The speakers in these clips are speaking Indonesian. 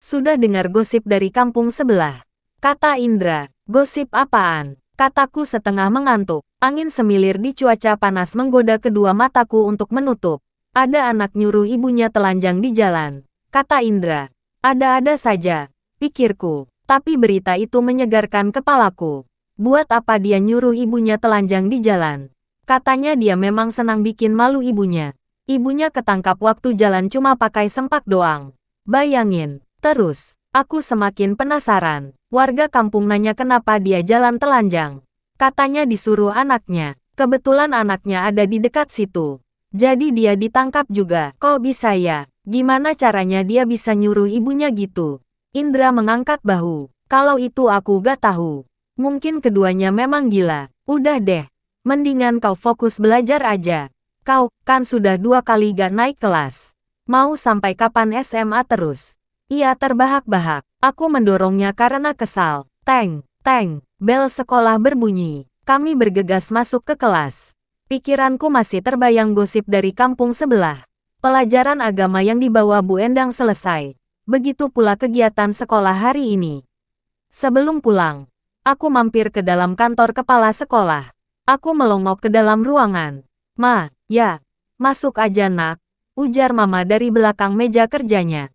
Sudah dengar gosip dari kampung sebelah? Kata Indra. Gosip apaan? Kataku setengah mengantuk. Angin semilir di cuaca panas menggoda kedua mataku untuk menutup. Ada anak nyuruh ibunya telanjang di jalan. Kata Indra. Ada-ada saja, pikirku. Tapi berita itu menyegarkan kepalaku. Buat apa dia nyuruh ibunya telanjang di jalan? Katanya dia memang senang bikin malu ibunya. Ibunya ketangkap waktu jalan cuma pakai sempak doang. Bayangin. Terus, aku semakin penasaran. Warga kampung nanya kenapa dia jalan telanjang. Katanya disuruh anaknya. Kebetulan anaknya ada di dekat situ. Jadi dia ditangkap juga. Kok bisa ya? Gimana caranya dia bisa nyuruh ibunya gitu? Indra mengangkat bahu. Kalau itu aku gak tahu. Mungkin keduanya memang gila. Udah deh. Mendingan kau fokus belajar aja. Kau kan sudah 2 kali gak naik kelas. Mau sampai kapan SMA terus? Ia terbahak-bahak. Aku mendorongnya karena kesal. Teng, teng, bel sekolah berbunyi. Kami bergegas masuk ke kelas. Pikiranku masih terbayang gosip dari kampung sebelah. Pelajaran agama yang dibawa Bu Endang selesai. Begitu pula kegiatan sekolah hari ini. Sebelum pulang, aku mampir ke dalam kantor kepala sekolah. Aku melongok ke dalam ruangan. Ma, ya, masuk aja nak, ujar mama dari belakang meja kerjanya.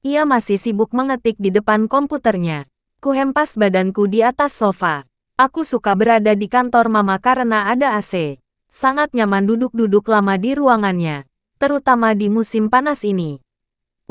Ia masih sibuk mengetik di depan komputernya. Kuhempas badanku di atas sofa. Aku suka berada di kantor mama karena ada AC. Sangat nyaman duduk-duduk lama di ruangannya. Terutama di musim panas ini.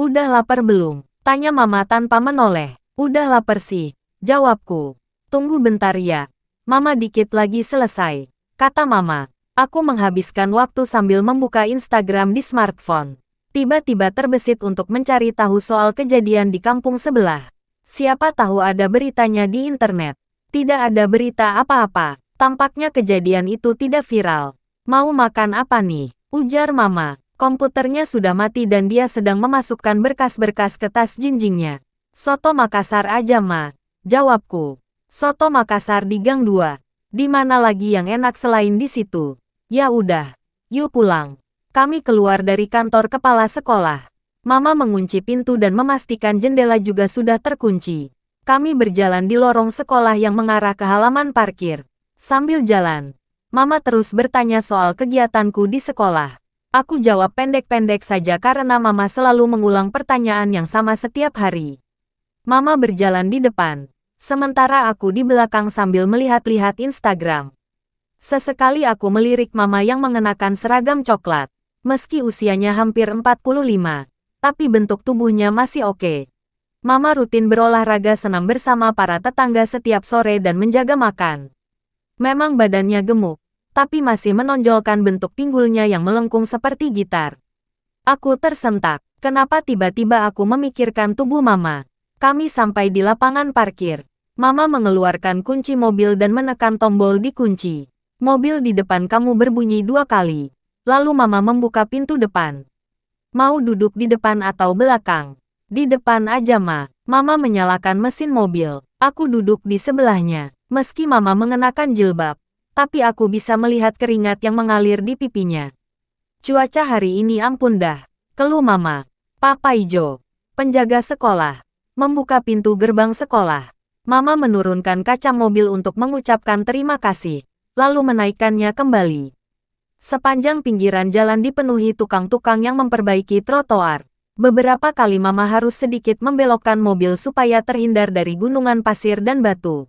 Udah lapar belum? Tanya mama tanpa menoleh. Udah lapar sih, jawabku. Tunggu bentar ya. Mama dikit lagi selesai. Kata mama. Aku menghabiskan waktu sambil membuka Instagram di smartphone. Tiba-tiba terbesit untuk mencari tahu soal kejadian di kampung sebelah. Siapa tahu ada beritanya di internet. Tidak ada berita apa-apa. Tampaknya kejadian itu tidak viral. Mau makan apa nih? Ujar mama. Komputernya sudah mati dan dia sedang memasukkan berkas-berkas ke tas jinjingnya. Soto Makassar aja ma. Jawabku. Soto Makassar di Gang 2. Di mana lagi yang enak selain di situ? Ya udah. Yuk pulang. Kami keluar dari kantor kepala sekolah. Mama mengunci pintu dan memastikan jendela juga sudah terkunci. Kami berjalan di lorong sekolah yang mengarah ke halaman parkir. Sambil jalan, Mama terus bertanya soal kegiatanku di sekolah. Aku jawab pendek-pendek saja karena Mama selalu mengulang pertanyaan yang sama setiap hari. Mama berjalan di depan, sementara aku di belakang sambil melihat-lihat Instagram. Sesekali aku melirik Mama yang mengenakan seragam coklat. Meski usianya hampir 45, tapi bentuk tubuhnya masih oke. Mama rutin berolahraga senam bersama para tetangga setiap sore dan menjaga makan. Memang badannya gemuk, tapi masih menonjolkan bentuk pinggulnya yang melengkung seperti gitar. Aku tersentak. Kenapa tiba-tiba aku memikirkan tubuh Mama? Kami sampai di lapangan parkir. Mama mengeluarkan kunci mobil dan menekan tombol dikunci. Mobil di depan kamu berbunyi 2 kali. Lalu Mama membuka pintu depan. Mau duduk di depan atau belakang? Di depan aja ma. Mama menyalakan mesin mobil. Aku duduk di sebelahnya. Meski Mama mengenakan jilbab, tapi aku bisa melihat keringat yang mengalir di pipinya. Cuaca hari ini ampun dah, keluh Mama. Papa Ijo, penjaga sekolah, membuka pintu gerbang sekolah. Mama menurunkan kaca mobil untuk mengucapkan terima kasih, lalu menaikkannya kembali. Sepanjang pinggiran jalan dipenuhi tukang-tukang yang memperbaiki trotoar. Beberapa kali Mama harus sedikit membelokkan mobil supaya terhindar dari gunungan pasir dan batu.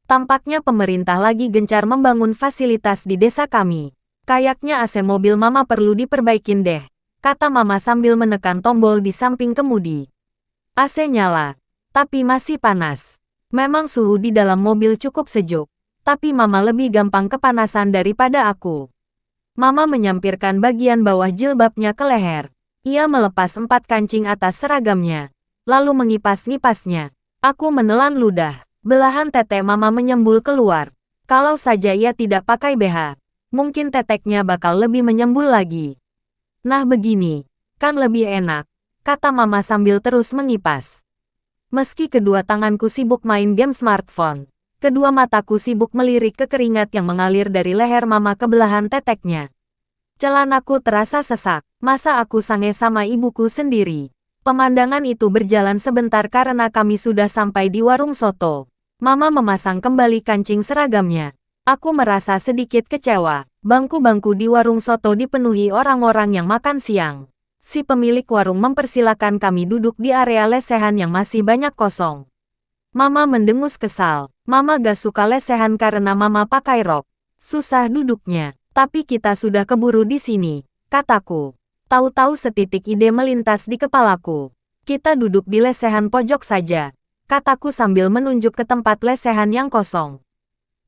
Tampaknya pemerintah lagi gencar membangun fasilitas di desa kami. Kayaknya AC mobil Mama perlu diperbaikin deh, kata Mama sambil menekan tombol di samping kemudi. AC nyala, tapi masih panas. Memang suhu di dalam mobil cukup sejuk, tapi Mama lebih gampang kepanasan daripada aku. Mama menyampirkan bagian bawah jilbabnya ke leher. Ia melepas 4 kancing atas seragamnya, lalu mengipas-ngipasnya. Aku menelan ludah. Belahan tete Mama menyembul keluar. Kalau saja ia tidak pakai BH, mungkin teteknya bakal lebih menyembul lagi. Nah begini, kan lebih enak, kata Mama sambil terus mengipas. Meski kedua tanganku sibuk main game smartphone, kedua mataku sibuk melirik ke keringat yang mengalir dari leher Mama ke belahan teteknya. Celanaku terasa sesak. Masa aku sange sama ibuku sendiri? Pemandangan itu berjalan sebentar karena kami sudah sampai di warung soto. Mama memasang kembali kancing seragamnya. Aku merasa sedikit kecewa. Bangku-bangku di warung soto dipenuhi orang-orang yang makan siang. Si pemilik warung mempersilakan kami duduk di area lesehan yang masih banyak kosong. Mama mendengus kesal. Mama gak suka lesehan karena mama pakai rok. Susah duduknya. Tapi kita sudah keburu di sini, kataku. Tahu-tahu setitik ide melintas di kepalaku. Kita duduk di lesehan pojok saja, kataku sambil menunjuk ke tempat lesehan yang kosong.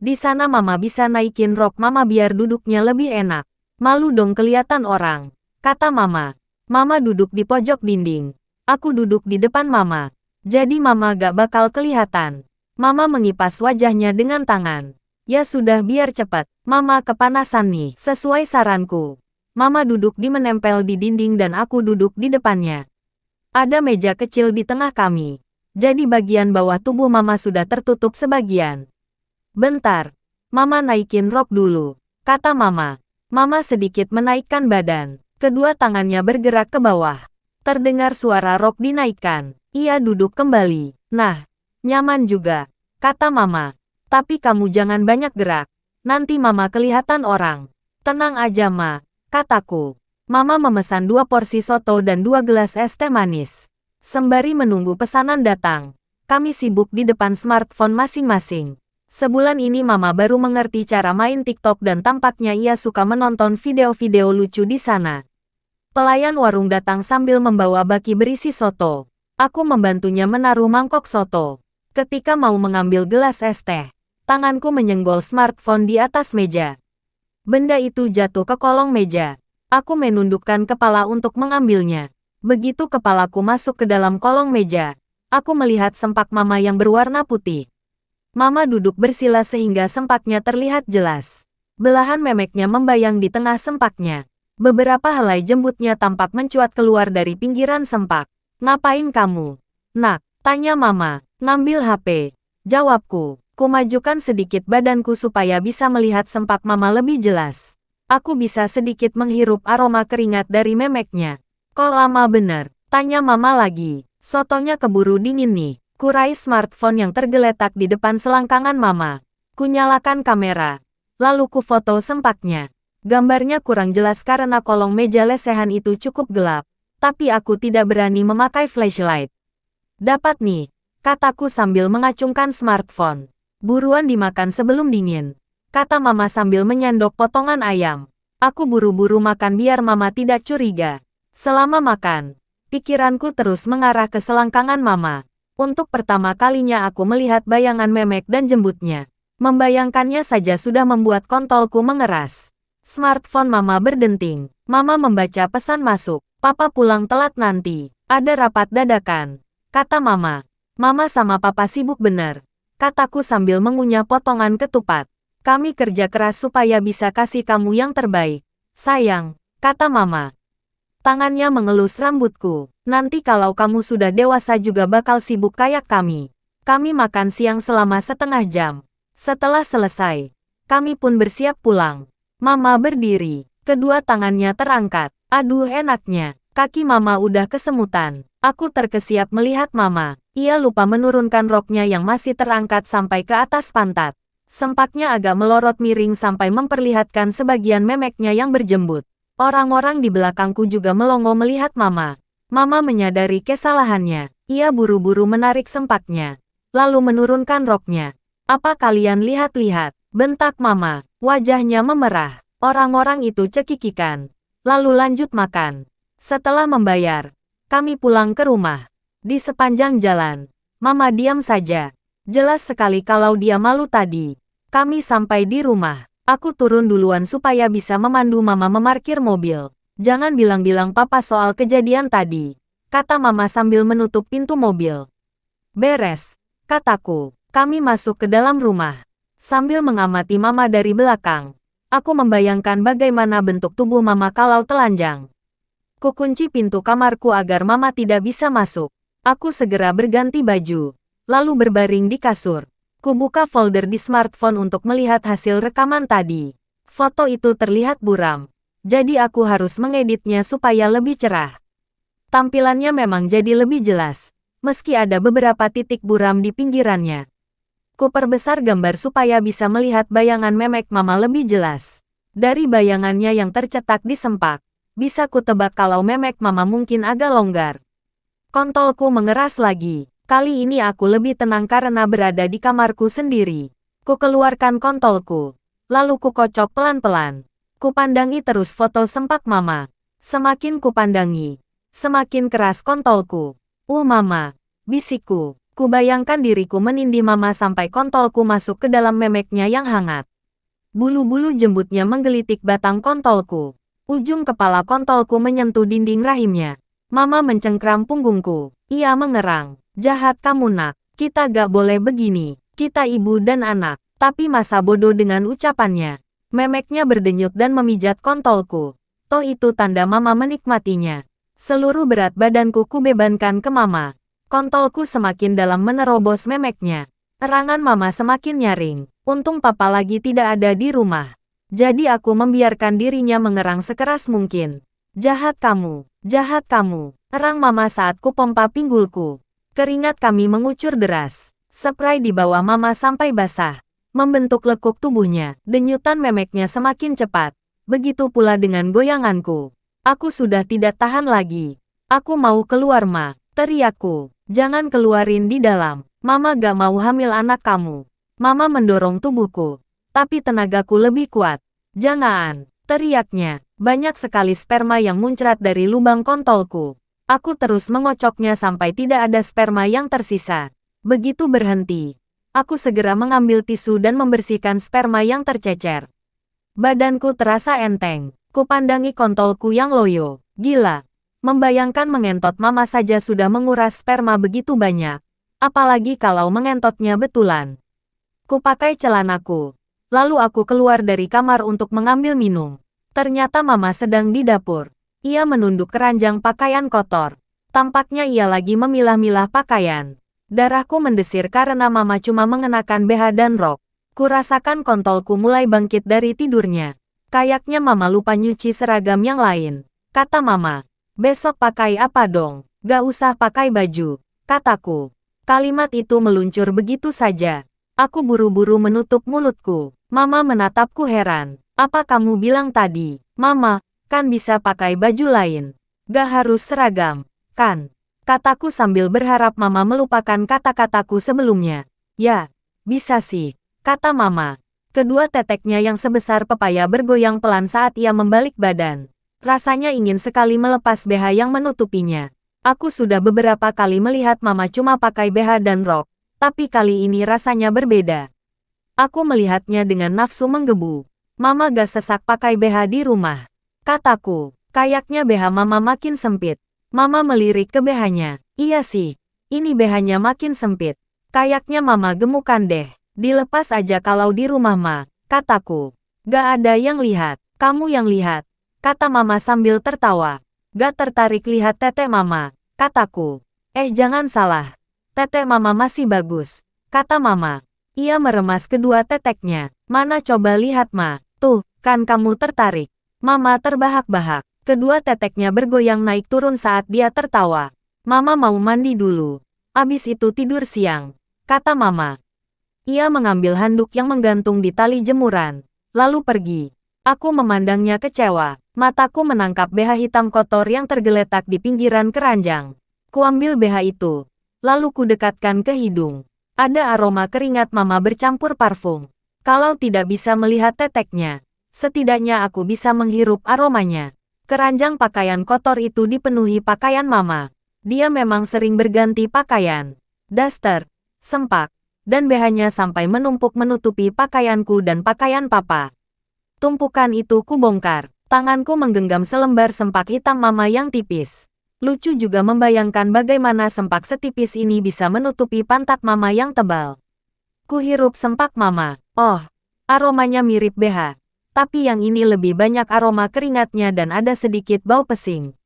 Di sana mama bisa naikin rok mama biar duduknya lebih enak. Malu dong kelihatan orang, kata mama. Mama duduk di pojok dinding. Aku duduk di depan mama. Jadi mama gak bakal kelihatan. Mama mengipas wajahnya dengan tangan. Ya sudah biar cepat, mama kepanasan nih. Sesuai saranku. Mama duduk di menempel di dinding dan aku duduk di depannya. Ada meja kecil di tengah kami. Jadi bagian bawah tubuh mama sudah tertutup sebagian. Bentar, mama naikin rok dulu, kata mama. Mama sedikit menaikkan badan. Kedua tangannya bergerak ke bawah. Terdengar suara rok dinaikkan. Ia duduk kembali. Nah, nyaman juga, kata mama. Tapi kamu jangan banyak gerak. Nanti mama kelihatan orang. Tenang aja ma, kataku. Mama memesan 2 porsi soto dan 2 gelas es teh manis. Sembari menunggu pesanan datang, kami sibuk di depan smartphone masing-masing. Sebulan ini mama baru mengerti cara main TikTok dan tampaknya ia suka menonton video-video lucu di sana. Pelayan warung datang sambil membawa baki berisi soto. Aku membantunya menaruh mangkok soto. Ketika mau mengambil gelas es teh, tanganku menyenggol smartphone di atas meja. Benda itu jatuh ke kolong meja. Aku menundukkan kepala untuk mengambilnya. Begitu kepalaku masuk ke dalam kolong meja, aku melihat sempak mama yang berwarna putih. Mama duduk bersila sehingga sempaknya terlihat jelas. Belahan memeknya membayang di tengah sempaknya. Beberapa helai jembutnya tampak mencuat keluar dari pinggiran sempak. Ngapain kamu? Nak, tanya mama. Ngambil HP. Jawabku. Kumajukan sedikit badanku supaya bisa melihat sempak mama lebih jelas. Aku bisa sedikit menghirup aroma keringat dari memeknya. Kok lama bener? Tanya mama lagi. Sotonya keburu dingin nih. Kurai smartphone yang tergeletak di depan selangkangan mama. Kunyalakan kamera. Lalu ku foto sempaknya. Gambarnya kurang jelas karena kolong meja lesehan itu cukup gelap. Tapi aku tidak berani memakai flashlight. Dapat nih, kataku sambil mengacungkan smartphone. Buruan dimakan sebelum dingin, kata mama sambil menyendok potongan ayam. Aku buru-buru makan biar mama tidak curiga. Selama makan, pikiranku terus mengarah ke selangkangan mama. Untuk pertama kalinya aku melihat bayangan memek dan jembutnya. Membayangkannya saja sudah membuat kontolku mengeras. Smartphone mama berdenting. Mama membaca pesan masuk. Papa pulang telat nanti. Ada rapat dadakan, kata mama. Mama sama papa sibuk bener, kataku sambil mengunyah potongan ketupat. Kami kerja keras supaya bisa kasih kamu yang terbaik. Sayang, kata mama. Tangannya mengelus rambutku. Nanti kalau kamu sudah dewasa juga bakal sibuk kayak kami. Kami makan siang selama setengah jam. Setelah selesai, kami pun bersiap pulang. Mama berdiri. Kedua tangannya terangkat. Aduh enaknya. Kaki mama udah kesemutan. Aku terkesiap melihat mama. Ia lupa menurunkan roknya yang masih terangkat sampai ke atas pantat. Sempaknya agak melorot miring sampai memperlihatkan sebagian memeknya yang berjembut. Orang-orang di belakangku juga melongo melihat mama. Mama menyadari kesalahannya. Ia buru-buru menarik sempaknya. Lalu menurunkan roknya. Apa kalian lihat-lihat? Bentak mama. Wajahnya memerah. Orang-orang itu cekikikan. Lalu lanjut makan. Setelah membayar, kami pulang ke rumah. Di sepanjang jalan, mama diam saja. Jelas sekali kalau dia malu tadi. Kami sampai di rumah. Aku turun duluan supaya bisa memandu mama memarkir mobil. Jangan bilang-bilang papa soal kejadian tadi, kata mama sambil menutup pintu mobil. Beres, kataku. Kami masuk ke dalam rumah. Sambil mengamati mama dari belakang, aku membayangkan bagaimana bentuk tubuh mama kalau telanjang. Kukunci pintu kamarku agar mama tidak bisa masuk. Aku segera berganti baju, lalu berbaring di kasur. Kubuka folder di smartphone untuk melihat hasil rekaman tadi. Foto itu terlihat buram, jadi aku harus mengeditnya supaya lebih cerah. Tampilannya memang jadi lebih jelas, meski ada beberapa titik buram di pinggirannya. Ku perbesar gambar supaya bisa melihat bayangan memek mama lebih jelas. Dari bayangannya yang tercetak di sempak, bisa ku tebak kalau memek mama mungkin agak longgar. Kontolku mengeras lagi. Kali ini aku lebih tenang karena berada di kamarku sendiri. Ku keluarkan kontolku. Lalu ku kocok pelan-pelan. Ku pandangi terus foto sempak mama. Semakin ku pandangi, semakin keras kontolku. Mama, bisikku. Ku bayangkan diriku menindih mama sampai kontolku masuk ke dalam memeknya yang hangat. Bulu-bulu jembutnya menggelitik batang kontolku. Ujung kepala kontolku menyentuh dinding rahimnya. Mama mencengkram punggungku. Ia mengerang. Jahat kamu nak. Kita gak boleh begini. Kita ibu dan anak. Tapi masa bodoh dengan ucapannya. Memeknya berdenyut dan memijat kontolku. Toh itu tanda mama menikmatinya. Seluruh berat badanku kubebankan ke mama. Kontolku semakin dalam menerobos memeknya. Erangan mama semakin nyaring. Untung papa lagi tidak ada di rumah. Jadi aku membiarkan dirinya mengerang sekeras mungkin. Jahat kamu, erang mama saat ku pompa pinggulku. Keringat kami mengucur deras. Spray di bawah mama sampai basah. Membentuk lekuk tubuhnya, denyutan memeknya semakin cepat. Begitu pula dengan goyanganku. Aku sudah tidak tahan lagi. Aku mau keluar ma, teriakku. Jangan keluarin di dalam. Mama gak mau hamil anak kamu. Mama mendorong tubuhku. Tapi tenagaku lebih kuat. Jangan, teriaknya. Banyak sekali sperma yang muncrat dari lubang kontolku. Aku terus mengocoknya sampai tidak ada sperma yang tersisa. Begitu berhenti, aku segera mengambil tisu dan membersihkan sperma yang tercecer. Badanku terasa enteng. Kupandangi kontolku yang loyo. Gila. Membayangkan mengentot mama saja sudah menguras sperma begitu banyak. Apalagi kalau mengentotnya betulan. Kupakai celanaku. Lalu aku keluar dari kamar untuk mengambil minum. Ternyata mama sedang di dapur. Ia menunduk keranjang pakaian kotor. Tampaknya ia lagi memilah-milah pakaian. Darahku mendesir karena mama cuma mengenakan BH dan rok. Kurasakan kontolku mulai bangkit dari tidurnya. Kayaknya mama lupa nyuci seragam yang lain. Kata mama. Besok pakai apa dong? Gak usah pakai baju. Kataku. Kalimat itu meluncur begitu saja. Aku buru-buru menutup mulutku. Mama menatapku heran. Apa kamu bilang tadi? Mama, kan bisa pakai baju lain. Gak harus seragam, kan? Kataku sambil berharap mama melupakan kata-kataku sebelumnya. Ya, bisa sih. Kata mama. Kedua teteknya yang sebesar pepaya bergoyang pelan saat ia membalik badan. Rasanya ingin sekali melepas BH yang menutupinya. Aku sudah beberapa kali melihat mama cuma pakai BH dan rok. Tapi kali ini rasanya berbeda. Aku melihatnya dengan nafsu menggebu. Mama gak sesak pakai BH di rumah. Kataku. Kayaknya BH mama makin sempit. Mama melirik ke BH-nya. Iya sih. Ini BH-nya makin sempit. Kayaknya mama gemukan deh. Dilepas aja kalau di rumah ma, kataku. Gak ada yang lihat, kamu yang lihat, kata mama sambil tertawa. Gak tertarik lihat tete mama, kataku. Jangan salah, tete mama masih bagus, kata mama. Ia meremas kedua teteknya. Mana coba lihat ma, tuh, kan kamu tertarik. Mama terbahak-bahak, kedua teteknya bergoyang naik turun saat dia tertawa. Mama mau mandi dulu, abis itu tidur siang, kata mama. Ia mengambil handuk yang menggantung di tali jemuran, lalu pergi. Aku memandangnya kecewa. Mataku menangkap BH hitam kotor yang tergeletak di pinggiran keranjang. Kuambil BH itu, lalu kudekatkan ke hidung. Ada aroma keringat mama bercampur parfum. Kalau tidak bisa melihat teteknya, setidaknya aku bisa menghirup aromanya. Keranjang pakaian kotor itu dipenuhi pakaian mama. Dia memang sering berganti pakaian, daster, sempak, dan BH-nya sampai menumpuk menutupi pakaianku dan pakaian papa. Tumpukan itu kubongkar. Tanganku menggenggam selembar sempak hitam mama yang tipis. Lucu juga membayangkan bagaimana sempak setipis ini bisa menutupi pantat mama yang tebal. Kuhirup sempak mama. Oh, aromanya mirip BH. Tapi yang ini lebih banyak aroma keringatnya dan ada sedikit bau pesing.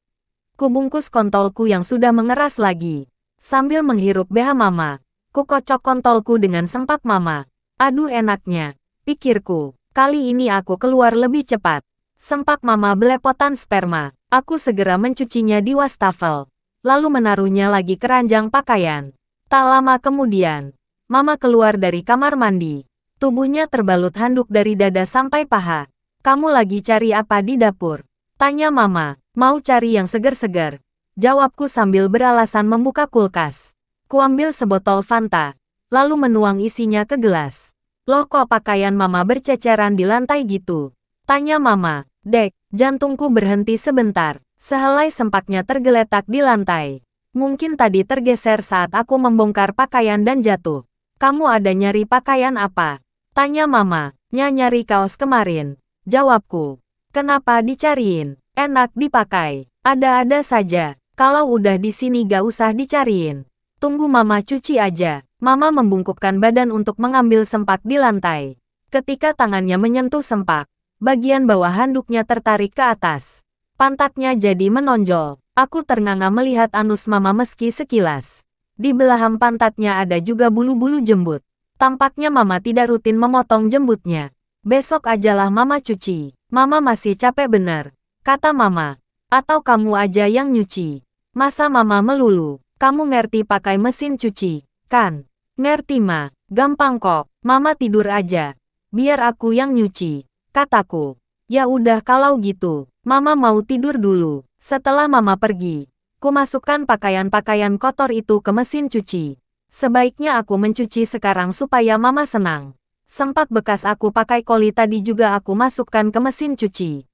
Kubungkus kontolku yang sudah mengeras lagi. Sambil menghirup BH mama. Kukocok kontolku dengan sempak mama. Aduh enaknya, pikirku. Kali ini aku keluar lebih cepat. Sempak mama belepotan sperma. Aku segera mencucinya di wastafel. lalu menaruhnya lagi ke ranjang pakaian. Tak lama kemudian, Mama keluar dari kamar mandi. Tubuhnya terbalut handuk dari dada sampai paha. "Kamu lagi cari apa di dapur?" tanya Mama. "Mau cari yang segar-segar," jawabku sambil beralasan membuka kulkas. Kuambil sebotol Fanta, lalu menuang isinya ke gelas. "Loh, kok pakaian Mama berceceran di lantai gitu?" tanya Mama. "Dek," jantungku berhenti sebentar. Sehelai sempaknya tergeletak di lantai. Mungkin tadi tergeser saat aku membongkar pakaian dan jatuh. "Kamu ada nyari pakaian apa?" tanya Mama. Nyari kaos kemarin," jawabku. "Kenapa dicariin? Enak dipakai. Ada-ada saja. Kalau udah di sini gak usah dicariin. Tunggu Mama cuci aja." Mama membungkukkan badan untuk mengambil sempak di lantai. Ketika tangannya menyentuh sempak, bagian bawah handuknya tertarik ke atas. Pantatnya jadi menonjol. Aku ternganga melihat anus Mama meski sekilas. Di belahan pantatnya ada juga bulu-bulu jembut. Tampaknya Mama tidak rutin memotong jembutnya. "Besok ajalah Mama cuci. Mama masih capek bener," kata Mama. "Atau kamu aja yang nyuci." "Masa Mama melulu? Kamu ngerti pakai mesin cuci, kan?" "Ngerti Ma, gampang kok. Mama tidur aja. Biar aku yang nyuci," kataku. "Ya udah kalau gitu, Mama mau tidur dulu." Setelah Mama pergi, ku masukkan pakaian-pakaian kotor itu ke mesin cuci. Sebaiknya aku mencuci sekarang supaya Mama senang. Sempak bekas aku pakai koli tadi juga aku masukkan ke mesin cuci.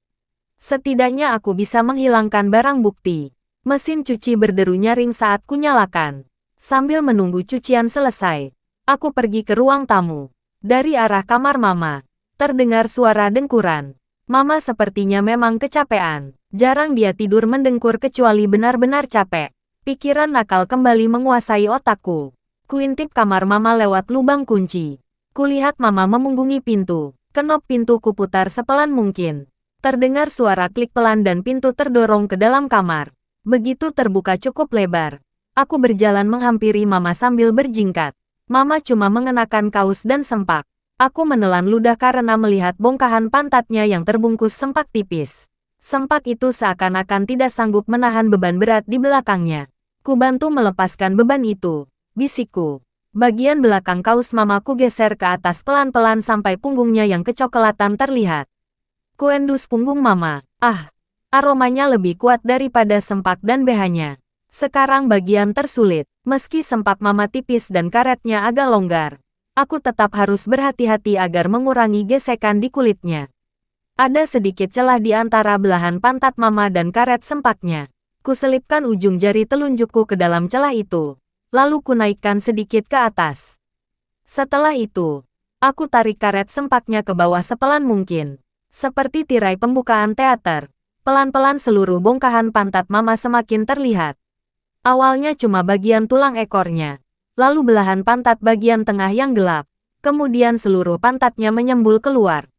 Setidaknya aku bisa menghilangkan barang bukti. Mesin cuci berderu nyaring saat ku nyalakan. Sambil menunggu cucian selesai, aku pergi ke ruang tamu. Dari arah kamar Mama, terdengar suara dengkuran. Mama sepertinya memang kecapean. Jarang dia tidur mendengkur kecuali benar-benar capek. Pikiran nakal kembali menguasai otakku. Kuintip kamar Mama lewat lubang kunci. Kulihat Mama memunggungi pintu. Kenop pintu kuputar sepelan mungkin. Terdengar suara klik pelan dan pintu terdorong ke dalam kamar. Begitu terbuka cukup lebar, aku berjalan menghampiri Mama sambil berjingkat. Mama cuma mengenakan kaos dan sempak. Aku menelan ludah karena melihat bongkahan pantatnya yang terbungkus sempak tipis. Sempak itu seakan-akan tidak sanggup menahan beban berat di belakangnya. Ku bantu melepaskan beban itu, bisikku. Bagian belakang kaos Mama ku geser ke atas pelan-pelan sampai punggungnya yang kecoklatan terlihat. Ku endus punggung Mama. Aromanya lebih kuat daripada sempak dan BH-nya. Sekarang bagian tersulit. Meski sempak Mama tipis dan karetnya agak longgar, aku tetap harus berhati-hati agar mengurangi gesekan di kulitnya. Ada sedikit celah di antara belahan pantat Mama dan karet sempaknya. Kuselipkan ujung jari telunjukku ke dalam celah itu, lalu kunaikkan sedikit ke atas. Setelah itu, aku tarik karet sempaknya ke bawah sepelan mungkin. Seperti tirai pembukaan teater, pelan-pelan seluruh bongkahan pantat Mama semakin terlihat. Awalnya cuma bagian tulang ekornya, lalu belahan pantat bagian tengah yang gelap, kemudian seluruh pantatnya menyembul keluar.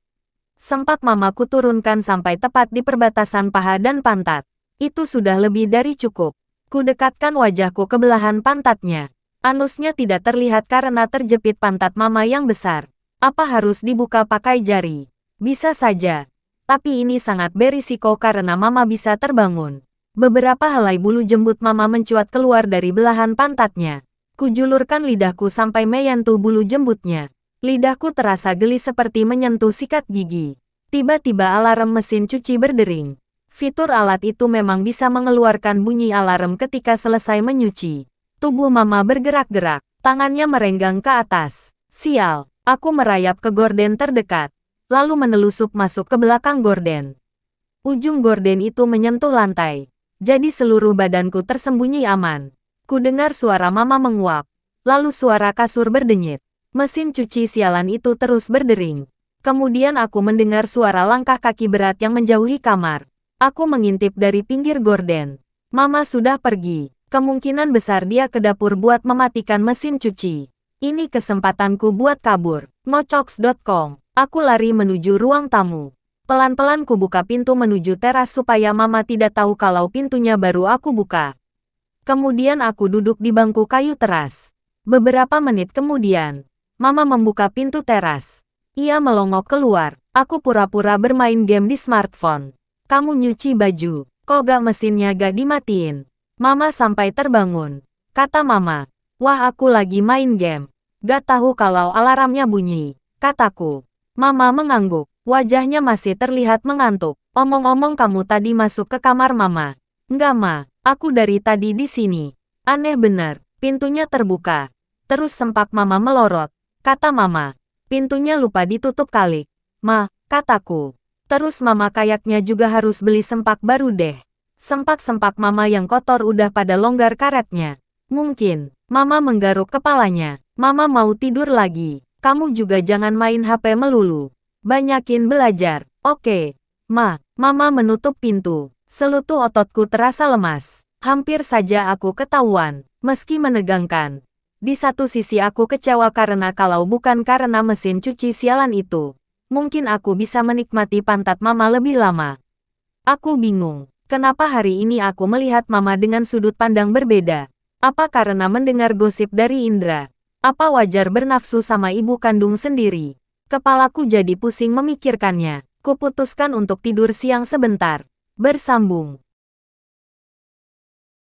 Sempak Mama ku turunkan sampai tepat di perbatasan paha dan pantat. Itu sudah lebih dari cukup. Ku dekatkan wajahku ke belahan pantatnya. Anusnya tidak terlihat karena terjepit pantat Mama yang besar. Apa harus dibuka pakai jari? Bisa saja. Tapi ini sangat berisiko karena Mama bisa terbangun. Beberapa helai bulu jembut Mama mencuat keluar dari belahan pantatnya. Kujulurkan lidahku sampai menyentuh bulu jembutnya. Lidahku terasa geli seperti menyentuh sikat gigi. Tiba-tiba alarm mesin cuci berdering. Fitur alat itu memang bisa mengeluarkan bunyi alarm ketika selesai menyuci. Tubuh Mama bergerak-gerak, tangannya merenggang ke atas. Sial, aku merayap ke gorden terdekat, lalu menelusup masuk ke belakang gorden. Ujung gorden itu menyentuh lantai, jadi seluruh badanku tersembunyi aman. Ku dengar suara Mama menguap, lalu suara kasur berdenyit. Mesin cuci sialan itu terus berdering. Kemudian aku mendengar suara langkah kaki berat yang menjauhi kamar. Aku mengintip dari pinggir gorden. Mama sudah pergi. Kemungkinan besar dia ke dapur buat mematikan mesin cuci. Ini kesempatanku buat kabur. Ngocoks.com. Aku lari menuju ruang tamu. Pelan-pelan ku buka pintu menuju teras supaya Mama tidak tahu kalau pintunya baru aku buka. Kemudian aku duduk di bangku kayu teras. Beberapa menit kemudian, Mama membuka pintu teras. Ia melongok keluar. Aku pura-pura bermain game di smartphone. Kamu nyuci baju, kok mesinnya gak dimatiin? Mama sampai terbangun. Kata Mama. Wah, aku lagi main game. Gak tahu kalau alarmnya bunyi. Kataku. Mama mengangguk. Wajahnya masih terlihat mengantuk. Omong-omong, kamu tadi masuk ke kamar Mama. Enggak, Ma. Aku dari tadi di sini. Aneh bener. Pintunya terbuka. Terus sempak Mama melorot. Kata Mama. Pintunya lupa ditutup kali. Ma, kataku. Terus Mama kayaknya juga harus beli sempak baru deh. Sempak-sempak Mama yang kotor udah pada longgar karetnya. Mungkin. Mama menggaruk kepalanya. Mama mau tidur lagi. Kamu juga jangan main HP melulu. Banyakin belajar. Oke. Ma, Mama menutup pintu. Selutuh ototku terasa lemas. Hampir saja aku ketahuan. Meski menegangkan. Di satu sisi aku kecewa karena kalau bukan karena mesin cuci sialan itu, mungkin aku bisa menikmati pantat Mama lebih lama. Aku bingung. Kenapa hari ini aku melihat Mama dengan sudut pandang berbeda? Apa karena mendengar gosip dari Indra? Apa wajar bernafsu sama ibu kandung sendiri? Kepalaku jadi pusing memikirkannya. Kuputuskan untuk tidur siang sebentar. Bersambung.